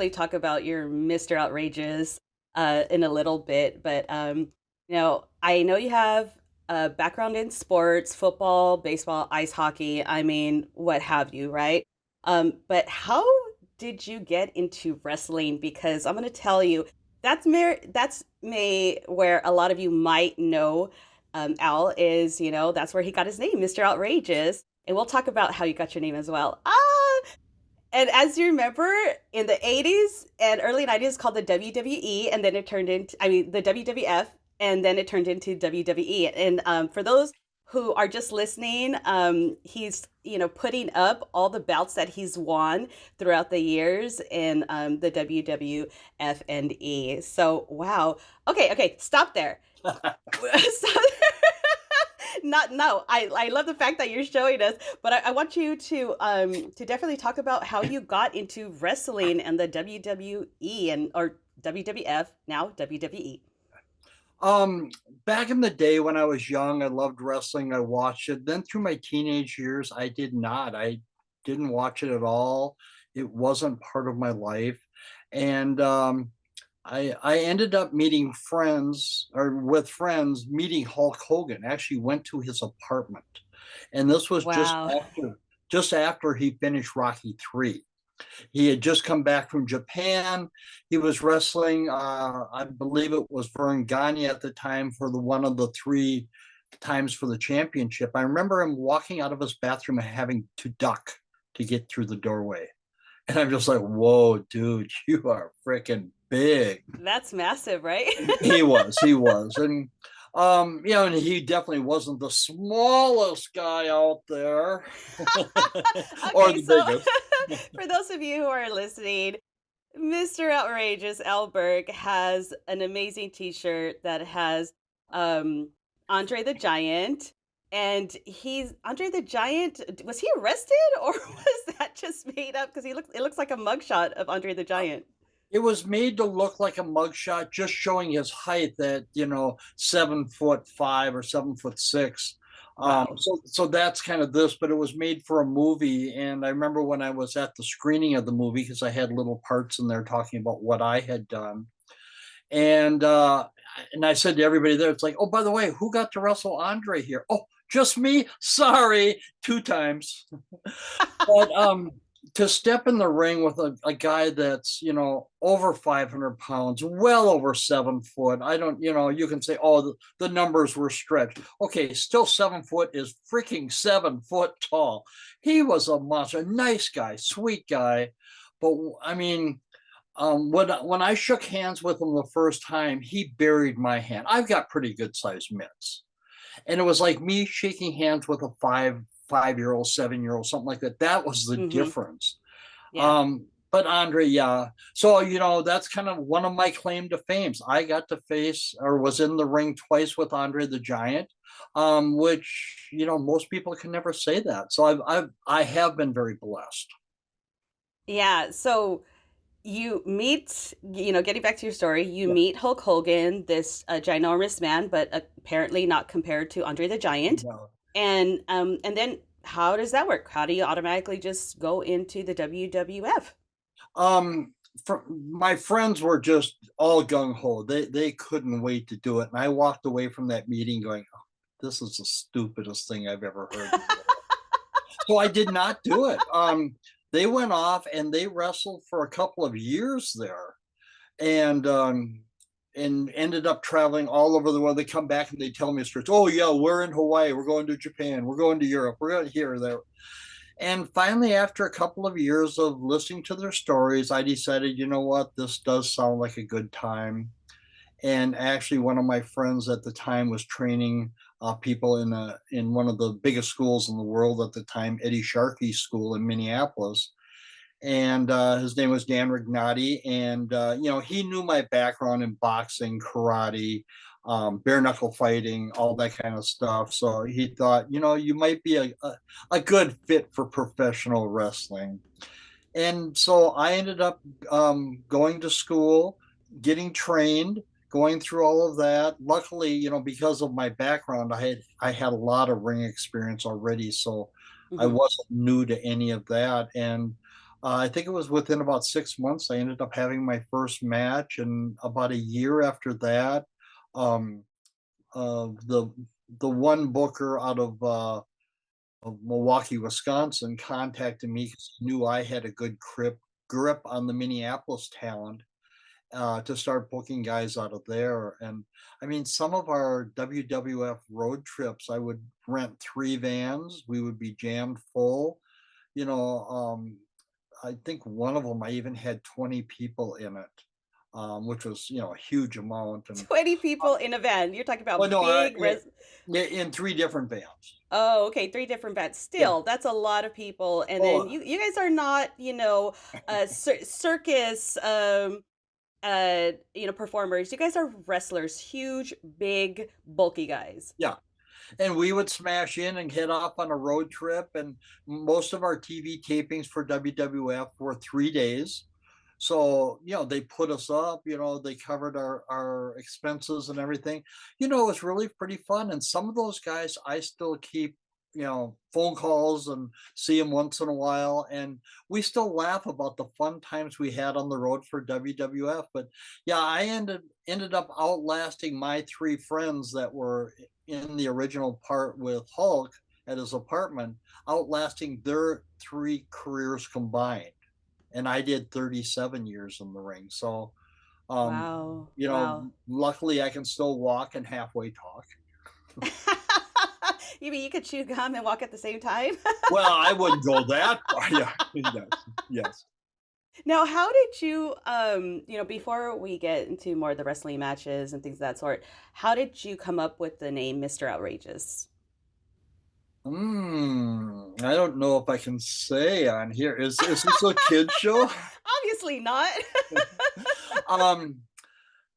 definitely talk about your Mr. Outrageous in a little bit, but I know you have a background in sports, football, baseball, ice hockey. I mean, what have you, right? But how did you get into wrestling? Because I'm going to tell you, that's may where a lot of you might know Al is, that's where he got his name, Mr. Outrageous. And we'll talk about how you got your name as well. And as you remember, in the 80s and early 90s, called the WWE, and then it turned into, I mean, the WWF, and then it turned into WWE. And for those who are just listening, he's, putting up all the bouts that he's won throughout the years in the WWF and E. So, wow. Okay, stop there. Stop not no I love the fact that you're showing us, but I want you to definitely talk about how you got into wrestling and the WWE and or WWF, now WWE. Um, Back in the day when I was young, I loved wrestling. I watched it. Then through my teenage years, I did not. I didn't watch it at all. It wasn't part of my life. And I ended up meeting friends or with friends meeting Hulk Hogan. Actually went to his apartment. And this was Wow. just after he finished Rocky 3. He had just come back from Japan. He was wrestling, I believe it was Vern Gagne at the time for the one of the three times for the championship. I remember him walking out of his bathroom and having to duck to get through the doorway. And I'm just like, whoa, dude, you are freaking big. That's massive, right? He was. And and he definitely wasn't the smallest guy out there or Okay, the so biggest. for those of you who are listening, Mr. Outrageous Al Burke has an amazing t-shirt that has Andre the Giant. And he's Andre the Giant. Was he arrested or was that just made up? Because it looks like a mugshot of Andre the Giant. It was made to look like a mugshot, just showing his height at 7'5" or 7'6". Wow. So that's kind of this, but it was made for a movie. And I remember when I was at the screening of the movie, because I had little parts in there talking about what I had done. And I said to everybody there, it's like, oh, by the way, who got to wrestle Andre here? Oh, just me. Sorry, 2 times. But to step in the ring with a guy that's over 500 pounds, well over 7 foot. I don't, you can say, oh, the numbers were stretched. Okay, still 7 foot is freaking 7 foot tall. He was a monster, nice guy, sweet guy. But I mean, when I shook hands with him the first time, he buried my hand. I've got pretty good sized mitts, and it was like me shaking hands with a five-year old, 7-year old, something like that. That was the Mm-hmm. difference. Yeah. But Andre, yeah. So that's kind of one of my claim to fames. I got to face or was in the ring twice with Andre the Giant, which most people can never say that. So I have been very blessed. Yeah. So you meet, getting back to your story, you Yeah. meet Hulk Hogan, this ginormous man, but apparently not compared to Andre the Giant. Yeah. And then how does that work? How do you automatically just go into the WWF? Um, my friends were just all gung ho. They couldn't wait to do it, and I walked away from that meeting going, oh, "This is the stupidest thing I've ever heard." So I did not do it. They went off and they wrestled for a couple of years there, and ended up traveling all over the world. They come back and they tell me straight, "Oh yeah, we're in Hawaii. We're going to Japan. We're going to Europe. We're going here, there." And finally, after a couple of years of listening to their stories, I decided, you know what, this does sound like a good time. And actually, one of my friends at the time was training people in one of the biggest schools in the world at the time, Eddie Sharkey's school in Minneapolis. And his name was Dan Rignati. And he knew my background in boxing, karate, bare knuckle fighting, all that kind of stuff. So he thought, you might be a good fit for professional wrestling. And so I ended up going to school, getting trained, going through all of that. Luckily, because of my background, I had a lot of ring experience already, so I Hmm. wasn't new to any of that. And I think it was within about 6 months, I ended up having my first match, and about a year after that, um, the one booker out of Milwaukee, Wisconsin, contacted me because he knew I had a good grip on the Minneapolis talent, to start booking guys out of there. And I mean, some of our WWF road trips, I would rent 3 vans. We would be jammed full. You know, I think one of them I even had 20 people in it, which was a huge amount. And 20 people in a van. You're talking well, about no, big in 3 different vans. Oh, okay, 3 different vets. Yeah. Still, that's a lot of people, and then Oh, you guys are not, circus, performers. You guys are wrestlers, huge, big, bulky guys. yeah. And we would smash in and head off on a road trip. And most of our TV tapings for WWF were 3 days. So, they put us up, they covered our expenses and everything. It was really pretty fun. And some of those guys I still keep, phone calls and see them once in a while. And we still laugh about the fun times we had on the road for WWF. But yeah, I ended up outlasting my 3 friends that were in the original part with Hulk at his apartment, outlasting their 3 careers combined. And I did 37 years in the ring. So, Wow, wow. luckily I can still walk and halfway talk. You mean you could chew gum and walk at the same time? Well, I wouldn't go that far. Yeah, yes, yes. Now, how did you, before we get into more of the wrestling matches and things of that sort, how did you come up with the name Mr. Outrageous? I don't know if I can say on here. Is this a kid show? Obviously not. um,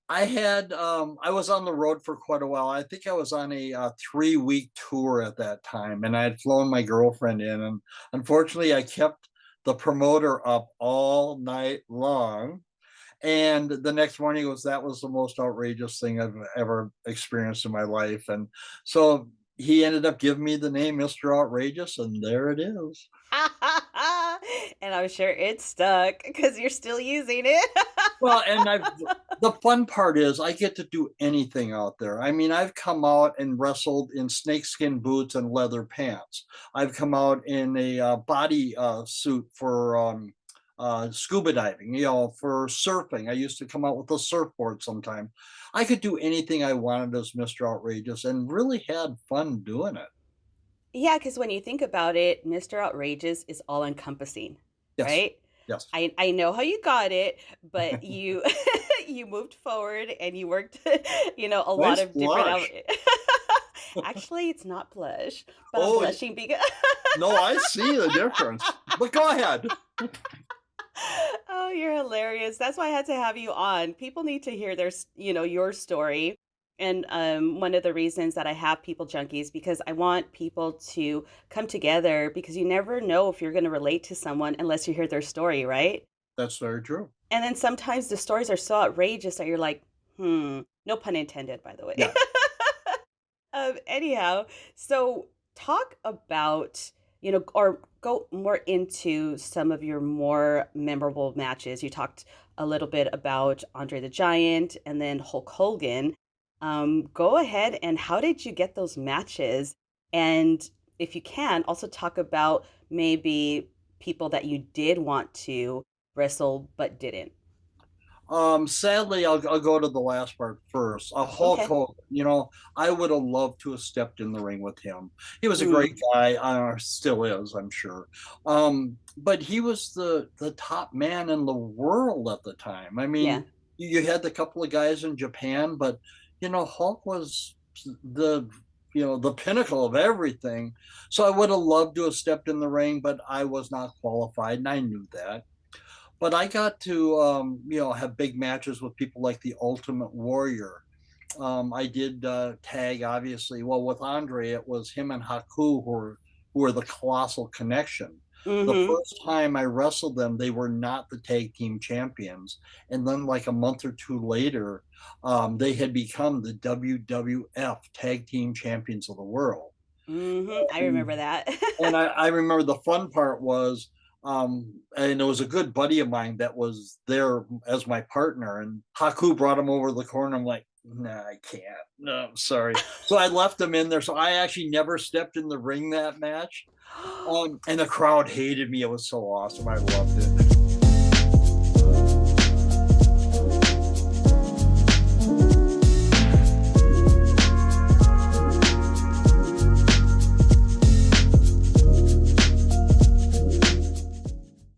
I was on the road for quite a while. I think I was on a 3-week tour at that time, and I had flown my girlfriend in, and unfortunately, I kept the promoter up all night long. And the next morning that was the most outrageous thing I've ever experienced in my life. And so he ended up giving me the name Mr. Outrageous, and there it is. And I'm sure it stuck because you're still using it. Well, and the fun part is I get to do anything out there. I mean, I've come out and wrestled in snakeskin boots and leather pants. I've come out in a body suit for scuba diving, for surfing. I used to come out with a surfboard sometime. I could do anything I wanted as Mr. Outrageous and really had fun doing it. Yeah, because when you think about it, Mr. Outrageous is all encompassing, Yes. right? Yes. I know how you got it, but you you moved forward and you worked, a lot Nice of different blush. Actually, it's not blush, but I'm Oh, blushing because no, I see the difference. But go ahead. Oh, you're hilarious. That's why I had to have you on. People need to hear your story. And one of the reasons that I have People Junkies because I want people to come together because you never know if you're going to relate to someone unless you hear their story, right? That's very true. And then sometimes the stories are so outrageous that you're like, no pun intended, by the way. Yeah. Anyhow, so talk about, or go more into some of your more memorable matches. You talked a little bit about Andre the Giant and then Hulk Hogan. Go ahead and how did you get those matches? And if you can, also talk about maybe people that you did want to wrestle but didn't. Sadly, I'll go to the last part first. Hulk Okay. Hogan, I would have loved to have stepped in the ring with him. He was a great Mm, guy, still is, I'm sure. But he was the top man in the world at the time. I yeah. mean, you had the couple of guys in Japan, but Hulk was the pinnacle of everything. So I would have loved to have stepped in the ring, but I was not qualified, and I knew that. But I got to have big matches with people like the Ultimate Warrior. I did tag, obviously. Well, with Andre, it was him and Haku who were the colossal connection. The Mm-hmm. first time I wrestled them, they were not the tag team champions, and then like a month or two later, they had become the WWF tag team champions of the world. Mm-hmm. I remember that. And I remember the fun part was And it was a good buddy of mine that was there as my partner, and Haku brought him over the corner. I'm like, nah, I can't. No, I'm sorry. So I left him in there. So I actually never stepped in the ring that match. And the crowd hated me. It was so awesome. I loved it.